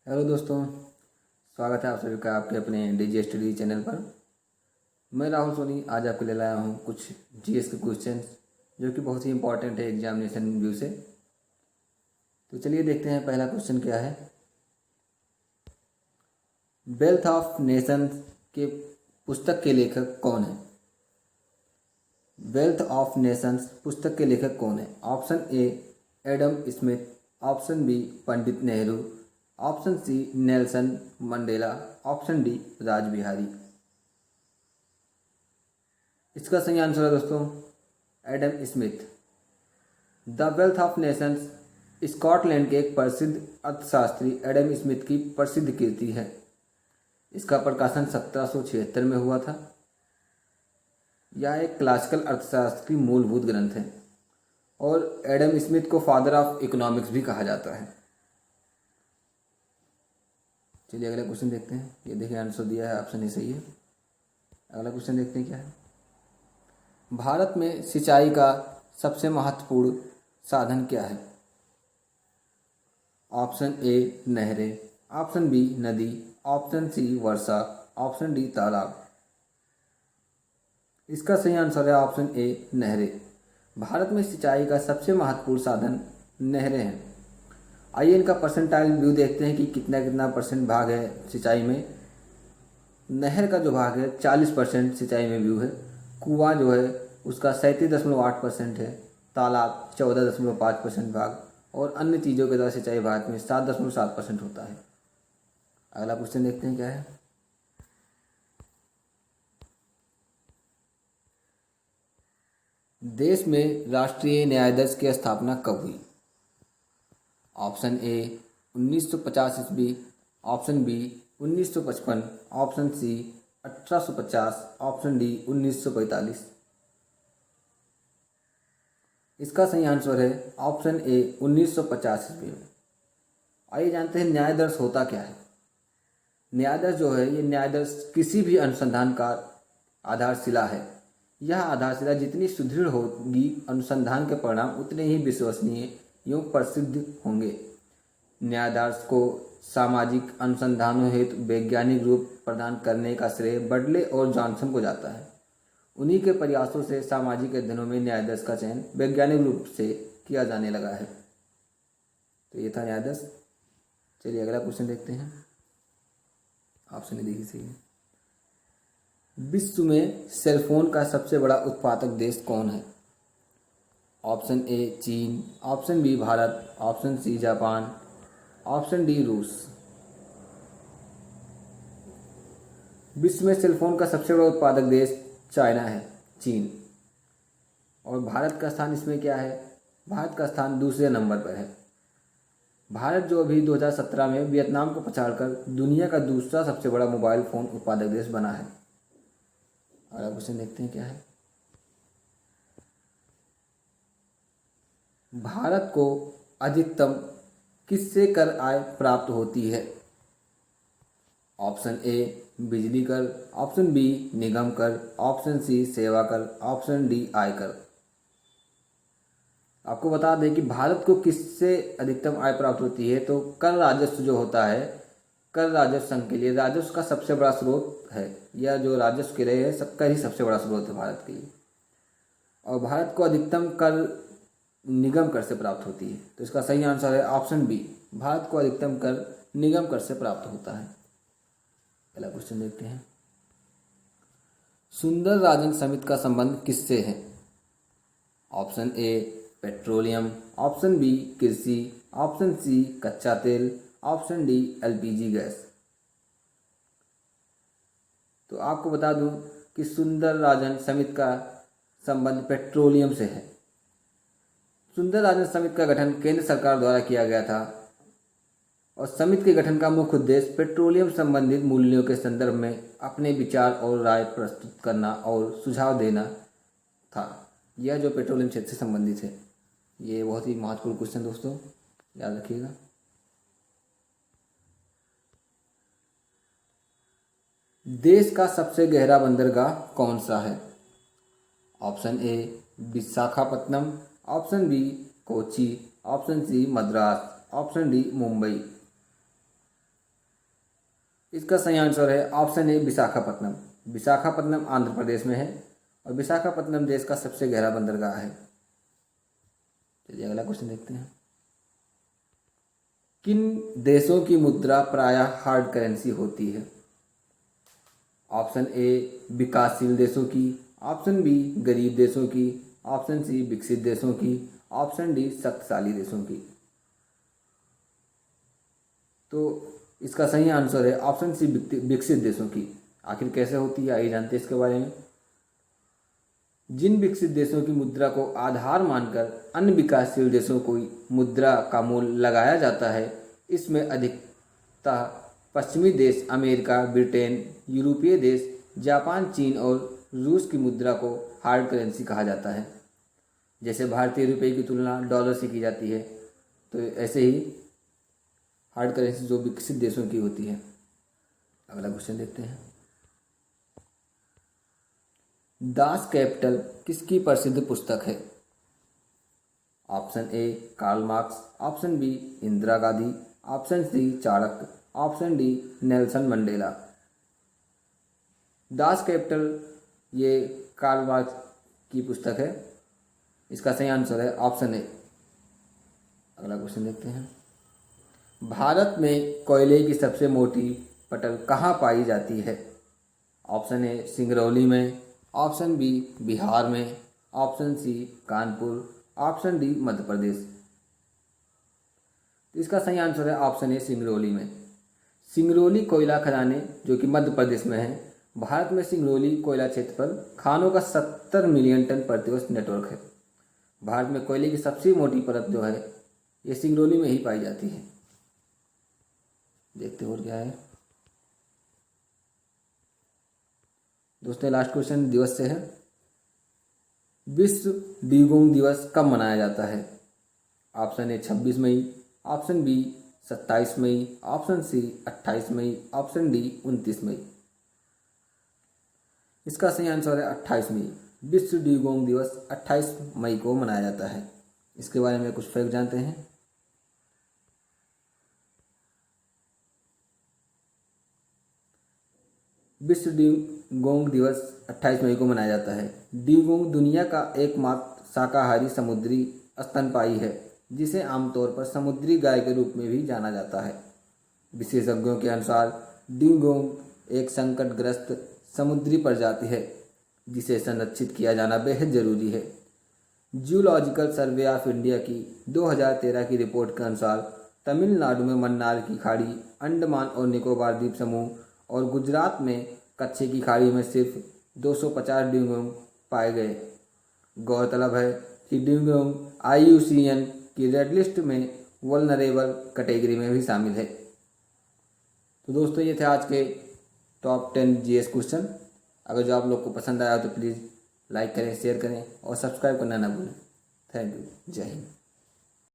Hello दोस्तों, स्वागत है आप सभी का आपके अपने डीजी स्टडी चैनल पर। मैं राहुल सोनी आज आपके लिए लाया हूँ कुछ जीएस के क्वेश्चन जो कि बहुत ही इंपॉर्टेंट है एग्जामिनेशन व्यू से। तो चलिए देखते हैं पहला क्वेश्चन क्या है। वेल्थ ऑफ नेशंस के पुस्तक के लेखक कौन है? वेल्थ ऑफ नेशंस पुस्तक के लेखक कौन है? Option A Adam Smith, option B Pandit Nehru, option C Nelson Mandela, option D Raj Bihari. इसका सही आंसर है दोस्तों Adam Smith. The wealth of nations Scotland के एक प्रसिद्ध अर्थशास्त्री एडम स्मिथ की प्रसिद्ध कृति है। इसका प्रकाशन 1776 में हुआ था। यह एक क्लासिकल अर्थशास्त्र की मूलभूत ग्रंथ है और एडम स्मिथ को फादर ऑफ इकोनॉमिक्स भी कहा जाता है। चलिए अगला क्वेश्चन देखते हैं। ये देखिए आंसर दिया है, ऑप्शन ही सही है। अगला क्वेश्चन देखते हैं क्या है। भारत में सिंचाई का सबसे महत्वपूर्ण साधन क्या है? ऑप्शन ए नहरें, ऑप्शन बी नदी, ऑप्शन सी वर्षा, ऑप्शन डी तालाब। इसका सही आंसर है ऑप्शन ए नहरें। भारत में सिंचाई का सबसे महत्वपूर्ण साधन नहरें हैं। आइए इनका परसेंटाइल व्यू देखते हैं कि कितना कितना परसेंट भाग है सिंचाई में। नहर का जो भाग है 40% सिंचाई में व्यू है। कुआं जो है उसका 37.8% है। तालाब 14.5% भाग और अन्य चीज़ों के द्वारा सिंचाई भाग में 7.7% होता है। अगला क्वेश्चन देखते हैं क्या है। देश में राष्ट्रीय न्यायाधीश की स्थापना कब हुई? ऑप्शन ए 1950 ईस्वी, option B 1955, option C 1850, option D 1945। इसका सही आंसर है ऑप्शन ए 1950 ईस्वी में। आइए जानते हैं न्यायाधीश होता क्या है। न्यायाधीश जो है ये न्यायाधीश किसी भी अनुसंधान का आधारशिला है। यह आधारशिला जितनी सुदृढ़ होगी अनुसंधान के परिणाम उतने ही विश्वसनीय एवं प्रसिद्ध होंगे। न्यायाधीश को सामाजिक अनुसंधानों हेतु वैज्ञानिक रूप प्रदान करने का श्रेय बर्डले और जॉनसन को जाता है। उन्हीं के प्रयासों से सामाजिक अध्ययनों में न्यायाधीश का चयन वैज्ञानिक रूप से किया जाने लगा है। तो ये था न्यायाधीश। चलिए अगला क्वेश्चन देखते हैं। ऑप्शन देखिए सही है। विश्व में सेलफोन का सबसे बड़ा उत्पादक देश कौन है? ऑप्शन ए चीन, option B Bharat, option C Japan, option D रूस। विश्व में सेलफोन का सबसे बड़ा उत्पादक देश चाइना है, चीन। और भारत का स्थान इसमें क्या है? भारत का स्थान दूसरे नंबर पर है। भारत जो अभी 2017 में वियतनाम को पछाड़कर दुनिया का दूसरा सबसे बड़ा मोबाइल फ़ोन उत्पादक देश बना है। अगला क्वेश्चन देखते हैं क्या है। भारत को अधिकतम किससे कर आय प्राप्त होती है? ऑप्शन ए बिजली कर, ऑप्शन बी निगम कर, ऑप्शन सी सेवा कर, ऑप्शन डी आयकर। आपको बता दें कि भारत को किससे अधिकतम आय प्राप्त होती है। तो कर राजस्व जो होता है, कर राजस्व संघ के लिए राजस्व का सबसे बड़ा स्रोत है। यह जो राजस्व के लिए है सबका ही सबसे बड़ा स्रोत है भारत के लिए। और भारत को अधिकतम कर निगम कर से प्राप्त होती है। तो इसका सही आंसर है ऑप्शन बी, भारत को अधिकतम कर निगम कर से प्राप्त होता है। पहला क्वेश्चन देखते हैं। सुंदर राजन समिति का संबंध किससे है? Option A petroleum, option B कृषि, ऑप्शन सी कच्चा तेल, ऑप्शन डी एलपीजी गैस। तो आपको बता दूं कि सुंदर राजन समिति का संबंध पेट्रोलियम से है। सुंदर राजन समिति का गठन केंद्र सरकार द्वारा किया गया था और समिति के गठन का मुख्य उद्देश्य पेट्रोलियम संबंधित मूल्यों के संदर्भ में अपने विचार और राय प्रस्तुत करना और सुझाव देना था। यह जो पेट्रोलियम क्षेत्र से संबंधित है। ये बहुत ही महत्वपूर्ण क्वेश्चन दोस्तों, याद रखिएगा। देश का सबसे गहरा बंदरगाह कौन सा है? Option A Visakhapatnam, option B Kochi, option C Madras, option D Mumbai. इसका सही आंसर है ऑप्शन ए विशाखापट्टनम। विशाखापट्टनम आंध्र प्रदेश में है और विशाखापट्टनम देश का सबसे गहरा बंदरगाह है। चलिए अगला क्वेश्चन देखते हैं। किन देशों की मुद्रा प्रायः हार्ड करेंसी होती है? ऑप्शन ए विकासशील देशों की, ऑप्शन बी गरीब देशों की, ऑप्शन सी विकसित देशों की, ऑप्शन डी शक्तिशाली देशों की। तो इसका सही आंसर है ऑप्शन सी विकसित देशों की। आखिर कैसे होती है आइए जानते हैं इसके बारे में। जिन विकसित देशों की मुद्रा को आधार मानकर अन्य विकासशील देशों को मुद्रा का मूल्य लगाया जाता है, इसमें अधिकतः पश्चिमी देश अमेरिका, ब्रिटेन, यूरोपीय देश, जापान, चीन और रूस की मुद्रा को हार्ड करेंसी कहा जाता है। जैसे भारतीय रुपये की तुलना डॉलर से की जाती है, तो ऐसे ही हार्ड करेंसी जो विकसित देशों की होती है। अगला क्वेश्चन देखते हैं। दास कैपिटल किसकी प्रसिद्ध पुस्तक है? Option A Karl Marx, option B Indira Gandhi, option C Chanakya, option D Nelson Mandela. Das Kapital ये कार्ल मार्क्स की पुस्तक है। इसका सही आंसर है ऑप्शन ए। अगला क्वेश्चन देखते हैं। भारत में कोयले की सबसे मोटी पटल कहाँ पाई जाती है? ऑप्शन ए सिंगरौली में, ऑप्शन बी बिहार में, option C Kanpur, option D Madhya Pradesh. इसका सही आंसर है ऑप्शन ए सिंगरौली में। सिंगरौली कोयला खदानें जो कि मध्य प्रदेश में है। भारत में सिंगरौली कोयला क्षेत्र पर खानों का 70 मिलियन टन प्रतिवर्ष नेटवर्क है। भारत में कोयले की सबसे मोटी परत जो है ये सिंगरौली में ही पाई जाती है। देखते और क्या है दोस्तों। लास्ट क्वेश्चन दिवस से है। विश्व ड्यूगोंग दिवस कब मनाया जाता है? ऑप्शन ए 26 मई, ऑप्शन बी 27 मई, ऑप्शन सी 28 मई, ऑप्शन डी 29 मई। इसका सही आंसर है 28 मई। विश्व ड्यूगोंग दिवस 28 मई को मनाया जाता है। इसके बारे में कुछ फैक्ट जानते हैं। विश्व ड्यूगोंग दिवस 28 मई को मनाया जाता है। ड्यूगोंग दुनिया का एकमात्र शाकाहारी समुद्री स्तनपायी है, जिसे आमतौर पर समुद्री गाय के रूप में भी जाना जाता है। विशेषज्ञों के अनुसार ड्यूगोंग एक संकटग्रस्त समुद्री प्रजाति है, जिसे संरक्षित किया जाना बेहद जरूरी है। जूलॉजिकल सर्वे ऑफ इंडिया की 2013 की रिपोर्ट के अनुसार तमिलनाडु में मन्नार की खाड़ी, अंडमान और निकोबार द्वीप समूह और गुजरात में कच्छे की खाड़ी में सिर्फ 250 ड्यूगोंग पाए गए। गौरतलब है कि ड्यूगोंग IUCN की रेड लिस्ट में वल्नरेबल कैटेगरी में भी शामिल है। तो दोस्तों ये थे आज के टॉप 10 GS क्वेश्चन। अगर जो आप लोग को पसंद आया तो प्लीज़ लाइक करें, शेयर करें और सब्सक्राइब करना ना भूलें। Thank you. जय हिंद।